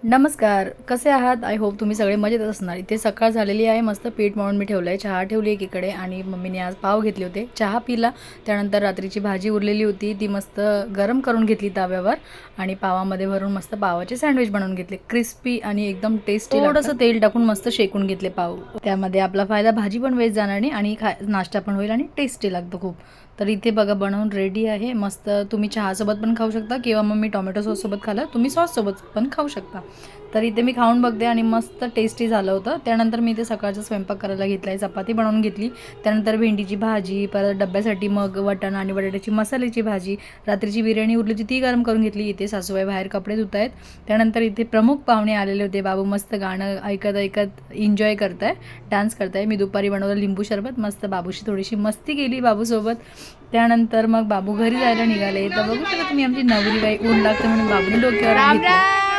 नमस्कार, कसे आहात? आय होप तुम्ही सगळे मजेत असणार. इथे सकाळ झालेली आहे, मस्त पीठ मळून मी ठेवलं आहे. चहा ठेवली एकीकडे आणि मम्मीने आज पाव घेतले होते. चहा पिला. त्यानंतर रात्रीची भाजी उरलेली होती, ती मस्त गरम करून घेतली तव्यावर आणि पावामध्ये भरून मस्त पावाचे सँडविच बनवून घेतले. क्रिस्पी आणि एकदम टेस्टी. थोडंसं तेल टाकून मस्त शेकून घेतले पाव. त्यामध्ये आपला फायदा, भाजी पण वेस्ट जाणार नाही आणि नाश्ता पण होईल आणि टेस्टी लागतो खूप. तर इथे बघा बनवून रेडी आहे. मस्त तुम्ही चहासोबत पण खाऊ शकता किंवा मग मी टोमॅटो सॉससोबत खाल्लं, तुम्ही सॉससोबत पण खाऊ शकता. तर इथे मी खाऊन बघते आणि मस्त टेस्टी झालं होतं. त्यानंतर मी इथे सकाळचा स्वयंपाक करायला घेतला आहे. चपाती बनवून घेतली. त्यानंतर भेंडीची भाजी, परत डब्यासाठी मग वाटाणा आणि बटाट्याची मसाल्याची भाजी, रात्रीची बिर्याणी उरली होती ती गरम करून घेतली. इथे सासूबाई बाहेर कपडे धुत आहेत. त्यानंतर इथे प्रमुख पाहुणे आलेले होते. बाबू मस्त गाणं ऐकत ऐकत एन्जॉय करताय, डान्स करताय. मी दुपारी बनवलं लिंबू सरबत, मस्त बाबूशी थोडीशी मस्ती केली बाबूसोबत. त्यानंतर मग बाबू घरी जायला निघाले. तर बघू शकता तुम्ही आमची नवरी बाई ऊन लागतं म्हणून बाबूने डोक्यावर घेतलं.